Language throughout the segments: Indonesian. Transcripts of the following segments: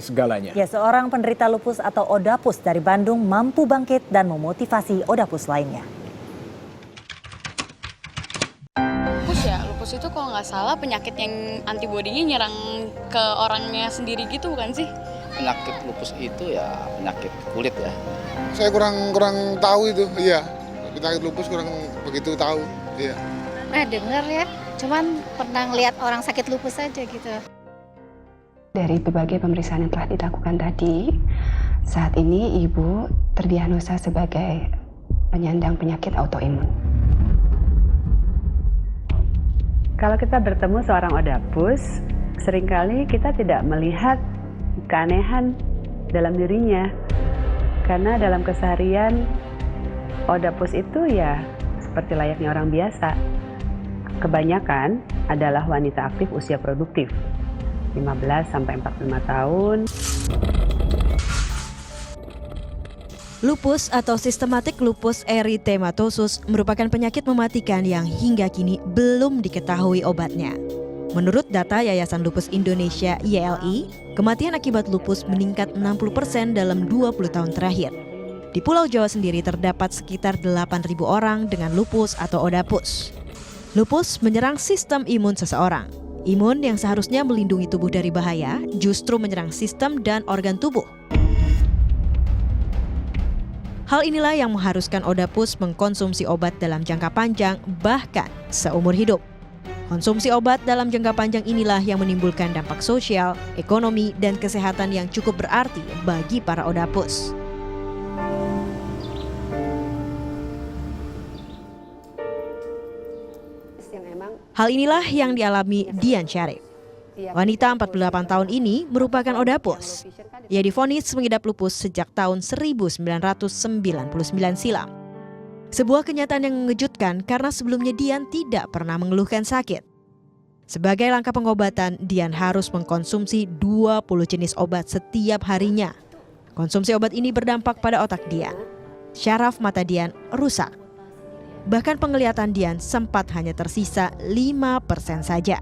segalanya. Ya, seorang penderita lupus atau ODAPUS dari Bandung mampu bangkit dan memotivasi ODAPUS lainnya. Lupus itu kalau nggak salah penyakit yang antibodinya nyerang ke orangnya sendiri gitu bukan sih? Penyakit lupus itu ya penyakit kulit ya. Saya kurang tahu itu, iya. Penyakit lupus kurang begitu tahu, iya. Pernah dengar ya, cuman pernah ngeliat orang sakit lupus aja gitu. Dari berbagai pemeriksaan yang telah dilakukan tadi, saat ini Ibu terdiagnosa sebagai penyandang penyakit autoimun. Kalau kita bertemu seorang ODAPUS, seringkali kita tidak melihat keanehan dalam dirinya. Karena dalam keseharian, ODAPUS itu ya seperti layaknya orang biasa. Kebanyakan adalah wanita aktif usia produktif, 15 sampai 45 tahun. Lupus atau sistematik lupus erythematosus merupakan penyakit mematikan yang hingga kini belum diketahui obatnya. Menurut data Yayasan Lupus Indonesia YLI, kematian akibat lupus meningkat 60% dalam 20 tahun terakhir. Di Pulau Jawa sendiri terdapat sekitar 8.000 orang dengan lupus atau ODAPUS. Lupus menyerang sistem imun seseorang. Imun yang seharusnya melindungi tubuh dari bahaya justru menyerang sistem dan organ tubuh. Hal inilah yang mengharuskan ODAPUS mengkonsumsi obat dalam jangka panjang, bahkan seumur hidup. Konsumsi obat dalam jangka panjang inilah yang menimbulkan dampak sosial, ekonomi, dan kesehatan yang cukup berarti bagi para ODAPUS. Hal inilah yang dialami Dian Syarif. Wanita 48 tahun ini merupakan ODAPUS. Ia divonis mengidap lupus sejak tahun 1999 silam. Sebuah kenyataan yang mengejutkan karena sebelumnya Dian tidak pernah mengeluhkan sakit. Sebagai langkah pengobatan, Dian harus mengkonsumsi 20 jenis obat setiap harinya. Konsumsi obat ini berdampak pada otak Dian. Syaraf mata Dian rusak. Bahkan penglihatan Dian sempat hanya tersisa 5% saja.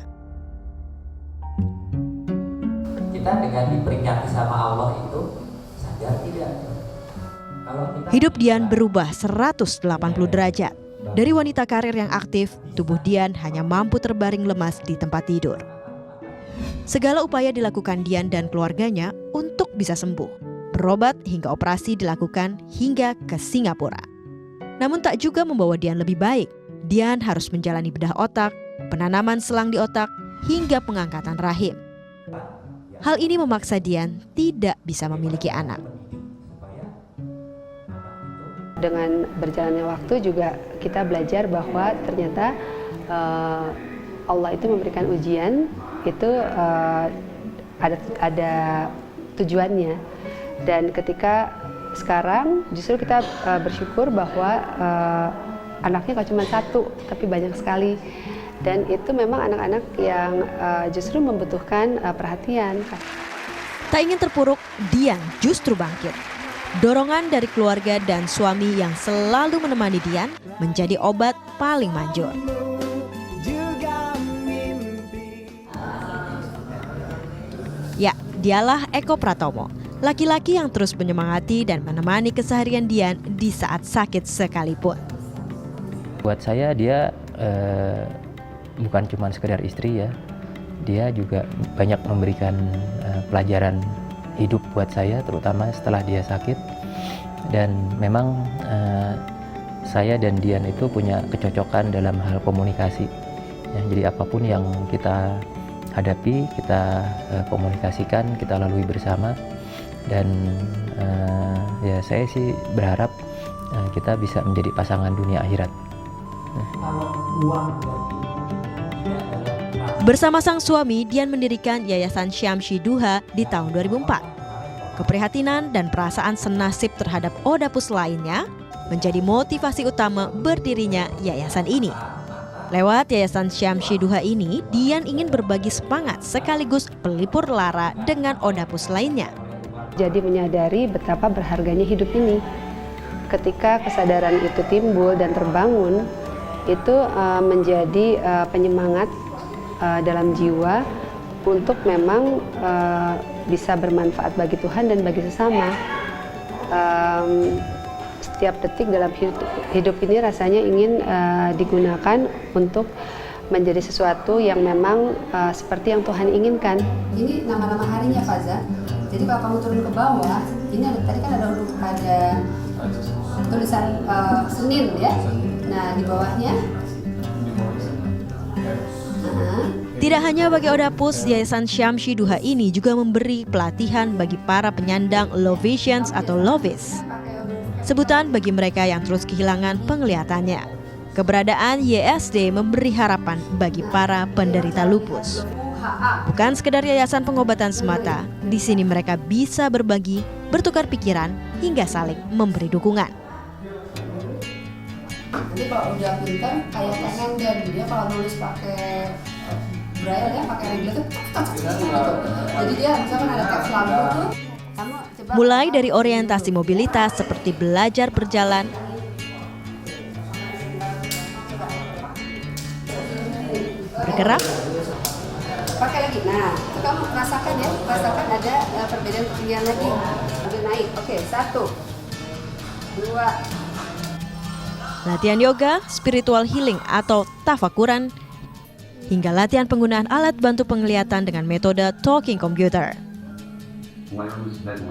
Kita dengan diperingati sama Allah itu sadar tidak? Hidup Dian berubah 180 derajat. Dari wanita karir yang aktif, tubuh Dian hanya mampu terbaring lemas di tempat tidur. Segala upaya dilakukan Dian dan keluarganya untuk bisa sembuh. Berobat hingga operasi dilakukan hingga ke Singapura. Namun tak juga membawa Dian lebih baik. Dian harus menjalani bedah otak, penanaman selang di otak, hingga pengangkatan rahim. Hal ini memaksa Dian tidak bisa memiliki anak. Dengan berjalannya waktu juga kita belajar bahwa ternyata Allah itu memberikan ujian itu ada tujuannya. Dan ketika sekarang justru kita bersyukur bahwa anaknya gak cuma satu, tapi banyak sekali. Dan itu memang anak-anak yang justru membutuhkan perhatian. Tak ingin terpuruk, Dian justru bangkit. Dorongan dari keluarga dan suami yang selalu menemani Dian menjadi obat paling manjur. Ya, dialah Eko Pratomo, laki-laki yang terus menyemangati dan menemani keseharian Dian di saat sakit sekalipun. Buat saya dia bukan cuma sekedar istri ya, dia juga banyak memberikan pelajaran hidup buat saya, terutama setelah dia sakit. Dan memang saya dan Dian itu punya kecocokan dalam hal komunikasi. Ya, jadi apapun yang kita hadapi, kita komunikasikan, kita lalui bersama. Dan ya saya sih berharap kita bisa menjadi pasangan dunia akhirat. Bersama sang suami, Dian mendirikan Yayasan Syamsi Duha di tahun 2004. Keprihatinan dan perasaan senasib terhadap ODAPUS lainnya menjadi motivasi utama berdirinya yayasan ini. Lewat Yayasan Syamsi Duha ini, Dian ingin berbagi semangat sekaligus pelipur lara dengan ODAPUS lainnya. Jadi menyadari betapa berharganya hidup ini. Ketika kesadaran itu timbul dan terbangun, itu menjadi penyemangat dalam jiwa untuk memang bisa bermanfaat bagi Tuhan dan bagi sesama. Setiap detik dalam hidup ini rasanya ingin digunakan untuk menjadi sesuatu yang memang seperti yang Tuhan inginkan. Ini nama-nama harinya, Faza. Jadi kalau kamu turun ke bawah, ini tadi kan ada tulisan Senin ya. Nah, di bawahnya. Tidak hanya bagi Odapus, Yayasan Syamsi Duha ini juga memberi pelatihan bagi para penyandang low visions atau lovis. Sebutan bagi mereka yang terus kehilangan penglihatannya. Keberadaan YSD memberi harapan bagi para penderita lupus. Bukan sekedar yayasan pengobatan semata, di sini mereka bisa berbagi, bertukar pikiran, hingga saling memberi dukungan. Nanti kalau udah pintar, kayak Nenden, dia kalau nulis pakai braille ya, pakai regle tuh, jadi dia misalkan ada teks lampu tuh. Mulai dari orientasi mobilitas seperti belajar berjalan, bergerak, pakai lagi. Nah, itu kamu rasakan ya, rasakan ada perbedaan ketinggian lagi. Sambil naik. Oke, 1, 2. latihan yoga, spiritual healing atau tafakuran, hingga latihan penggunaan alat bantu penglihatan dengan metode talking computer.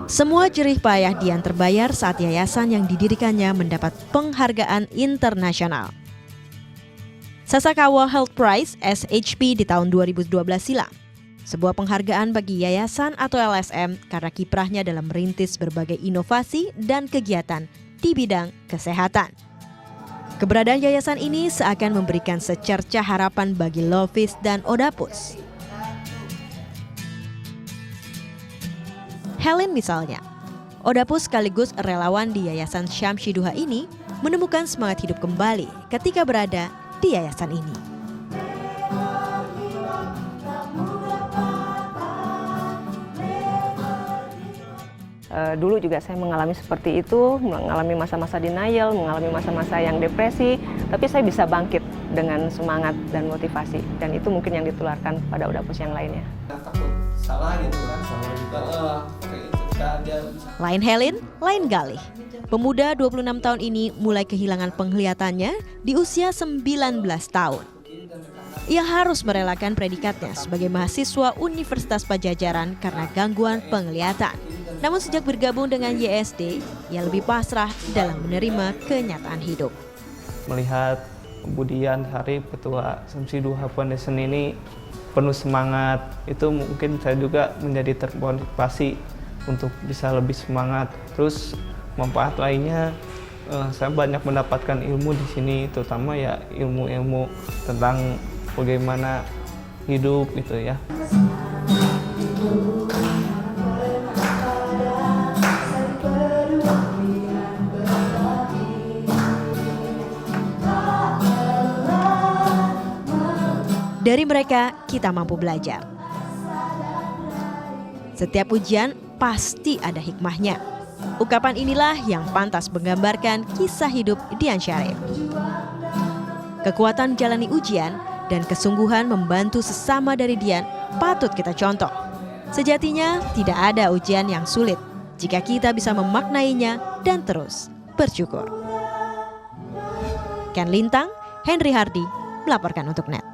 Semua jerih payah Dian terbayar saat yayasan yang didirikannya mendapat penghargaan internasional. Sasakawa Health Prize (SHP) di tahun 2012 silam. Sebuah penghargaan bagi yayasan atau LSM karena kiprahnya dalam merintis berbagai inovasi dan kegiatan di bidang kesehatan. Keberadaan yayasan ini seakan memberikan secercah harapan bagi lovis dan Odapus. Helen misalnya, Odapus sekaligus relawan di Yayasan Syamsi Duha ini menemukan semangat hidup kembali ketika berada di yayasan ini. Dulu juga saya mengalami seperti itu, mengalami masa-masa denial, mengalami masa-masa yang depresi, tapi saya bisa bangkit dengan semangat dan motivasi, dan itu mungkin yang ditularkan pada Odapus yang lainnya. Takut salah gitu kan, sama juga Lain Helen, lain Galih. Pemuda 26 tahun ini mulai kehilangan penglihatannya di usia 19 tahun. Ia harus merelakan predikatnya sebagai mahasiswa Universitas Padjadjaran karena gangguan penglihatan. Namun sejak bergabung dengan YSD, ia lebih pasrah dalam menerima kenyataan hidup. Melihat Budian Sarip, Ketua Syamsi Duha Foundation ini penuh semangat, itu mungkin saya juga menjadi termotivasi untuk bisa lebih semangat. Terus manfaat lainnya, saya banyak mendapatkan ilmu di sini, terutama ya ilmu-ilmu tentang bagaimana hidup gitu ya. Dari mereka, kita mampu belajar. Setiap ujian pasti ada hikmahnya. Ungkapan inilah yang pantas menggambarkan kisah hidup Dian Syarif. Kekuatan menjalani ujian dan kesungguhan membantu sesama dari Dian patut kita contoh. Sejatinya tidak ada ujian yang sulit jika kita bisa memaknainya dan terus bersyukur. Ken Lintang, Henry Hardy melaporkan untuk NET.